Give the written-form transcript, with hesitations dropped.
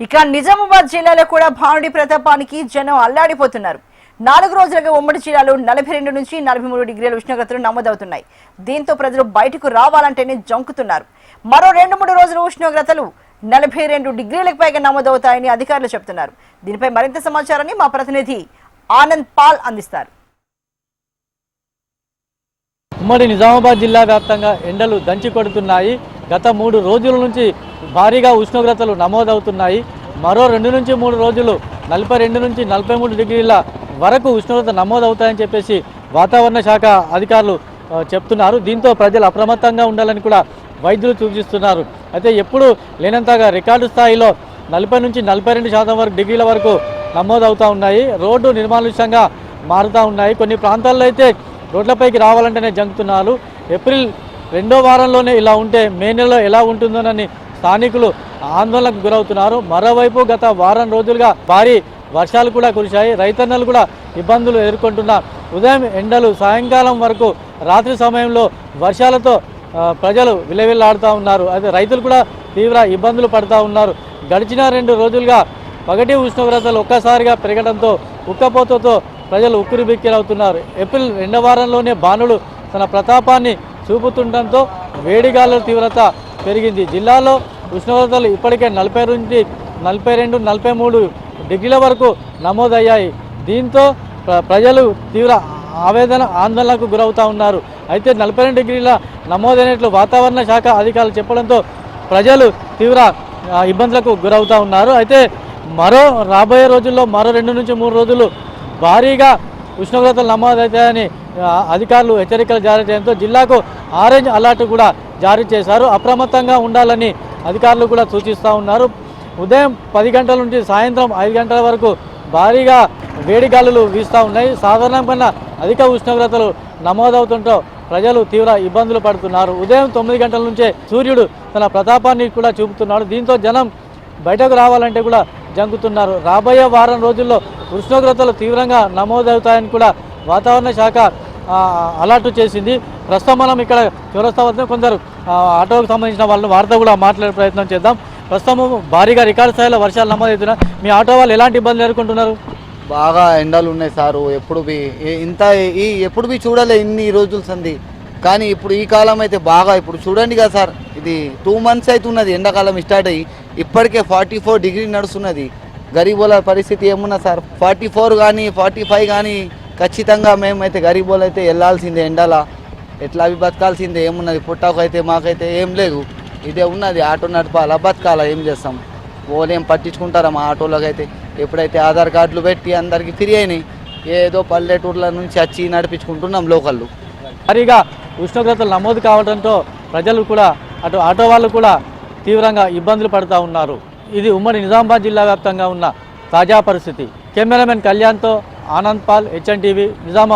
ఇక నిజామాబాద్ జిల్లాలో కూడా భానుడి ప్రతాపానికి జనం అల్లాడిపోతున్నారు. 4 రోజులుగా ఉమ్మడి జిల్లాలో 42 నుంచి 43 డిగ్రీల ఉష్ణోగ్రతలు నమోదవుతున్నాయి. దీంతో ప్రజలు బయటకు రావాలంటేనే జంకుతున్నారు. మరో 2-3 రోజులు ఉష్ణోగ్రతలు 42 డిగ్రీలకు పైగా నమోదవుతాయని అధికారులు చెబుతున్నారు. దీనిపై మరింత సమాచారాన్ని మా ప్రతినిధి ఆనంద్ పాల్ అందిస్తారు. ఉమ్మడి నిజామాబాద్ జిల్లా వ్యాప్తంగా ఎండలు దంచి కొడుతున్నాయి. గత 3 రోజుల నుంచి భారీగా ఉష్ణోగ్రతలు నమోదవుతున్నాయి. మరో 2 నుంచి 3 రోజులు 42 నుంచి 43 డిగ్రీల వరకు ఉష్ణోగ్రత నమోదవుతాయని చెప్పేసి వాతావరణ శాఖ అధికారులు చెప్తున్నారు. దీంతో ప్రజలు అప్రమత్తంగా ఉండాలని కూడా వైద్యులు సూచిస్తున్నారు. అయితే ఎప్పుడు లేనంతగా రికార్డు స్థాయిలో 40 నుంచి 42% వరకు డిగ్రీల వరకు నమోదవుతూ ఉన్నాయి. రోడ్డు నిర్మానుష్యంగా మారుతూ ఉన్నాయి. కొన్ని ప్రాంతాల్లో అయితే రోడ్లపైకి రావాలంటేనే జంకుతున్నారు. ఏప్రిల్ 2వ వారంలోనే ఇలా ఉంటే మే నెలలో ఎలా ఉంటుందోనని స్థానికులు ఆందోళనకు గురవుతున్నారు. మరోవైపు గత వారం రోజులుగా భారీ వర్షాలు కూడా కురిశాయి. రైతన్నలు కూడా ఇబ్బందులు ఎదుర్కొంటున్నారు. ఉదయం ఎండలు, సాయంకాలం వరకు రాత్రి సమయంలో వర్షాలతో ప్రజలు విలవిల్లాడుతూ ఉన్నారు. అయితే రైతులు కూడా తీవ్ర ఇబ్బందులు పడుతూ ఉన్నారు. గడిచిన 2 రోజులుగా పగటి ఉష్ణోగ్రతలు ఒక్కసారిగా పెరగడంతో ఉక్కపోతతో ప్రజలు ఉక్కిరిబిక్కిరవుతున్నారు. ఏప్రిల్ 2వ వారంలోనే భానుడు తన ప్రతాపాన్ని చూపుతుండటంతో వేడిగాలుల తీవ్రత పెరిగింది. జిల్లాలో ఉష్ణోగ్రతలు ఇప్పటికే 40 నుంచి 42, 43 డిగ్రీల వరకు నమోదయ్యాయి. దీంతో ప్రజలు తీవ్ర ఆందోళనకు గురవుతూ ఉన్నారు. అయితే 42 డిగ్రీల నమోదైనట్లు వాతావరణ శాఖ అధికారులు చెప్పడంతో ప్రజలు తీవ్ర ఇబ్బందులకు గురవుతూ ఉన్నారు. అయితే రాబోయే రోజుల్లో మరో 2 నుంచి 3 రోజులు భారీగా ఉష్ణోగ్రతలు నమోదవుతాయని అధికారులు హెచ్చరికలు జారీ చేయడంతో జిల్లాకు ఆరెంజ్ అలర్ట్ కూడా జారీ చేశారు. అప్రమత్తంగా ఉండాలని అధికారులు కూడా సూచిస్తూ ఉన్నారు. ఉదయం 10 గంటల నుంచి సాయంత్రం 5 గంటల వరకు భారీగా వేడి గాలులు వీస్తూ ఉన్నాయి. సాధారణం కన్నా అధిక ఉష్ణోగ్రతలు నమోదవుతుంటో ప్రజలు తీవ్ర ఇబ్బందులు పడుతున్నారు. ఉదయం 9 గంటల నుంచే సూర్యుడు తన ప్రతాపాన్ని కూడా చూపుతున్నాడు. దీంతో జనం బయటకు రావాలంటే కూడా జంకుతున్నారు. రాబోయే వారం రోజుల్లో ఉష్ణోగ్రతలు తీవ్రంగా నమోదవుతాయని కూడా వాతావరణ శాఖ అలర్ట్ చేసింది. ప్రస్తుతం మనం ఇక్కడ చౌరస్తా వద్ద కొందరు ఆటోకు సంబంధించిన వాళ్ళని వారితో కూడా మాట్లాడే ప్రయత్నం చేద్దాం. ప్రస్తుతం భారీగా రికార్డు స్థాయిలో వర్షాలు నమోదవుతున్నాయి. మీ ఆటో వాళ్ళు ఎలాంటి ఇబ్బందులు ఎదుర్కొంటున్నారు? బాగా ఎండలు ఉన్నాయి సారు. ఎప్పుడు చూడలే ఇన్ని రోజులు సంది. కానీ ఇప్పుడు ఈ కాలం అయితే బాగా ఇప్పుడు చూడండి కదా సార్, ఇది 2 months అవుతున్నది ఎండాకాలం స్టార్ట్ అయ్యి. ఇప్పటికే 44 డిగ్రీ నడుస్తున్నది. గరీబోల పరిస్థితి ఏమున్నా సార్, 44 కానీ 45 కానీ ఖచ్చితంగా మేమైతే గరీబోలు అయితే వెళ్ళాల్సిందే. ఎండల ఎట్లా అవి బతకాల్సిందే. ఏమున్నది పుట్టకు అయితే మాకైతే ఏం లేదు. ఇదే ఉన్నది, ఆటో నడపాలా బతకాలా, ఏం చేస్తాం. ఓలేం పట్టించుకుంటారా మా ఆటోలకు అయితే. ఎప్పుడైతే ఆధార్ కార్డులు పెట్టి అందరికీ ఫ్రీ అయినాయి, ఏదో పల్లెటూర్ల నుంచి వచ్చి నడిపించుకుంటున్నాం లోకళ్ళు. భారీగా ఉష్ణోగ్రతలు నమోదు కావడంతో ప్రజలు కూడా అటు ఆటో వాళ్ళు కూడా తీవ్రంగా ఇబ్బందులు పడుతూ ఉన్నారు. ఇది ఉమ్మడి నిజామాబాద్ జిల్లా వ్యాప్తంగా ఉన్న తాజా పరిస్థితి. కెమెరామెన్ కళ్యాణ్తో ఆనంద్ పాల్, HN TV, నిజామాబాద్.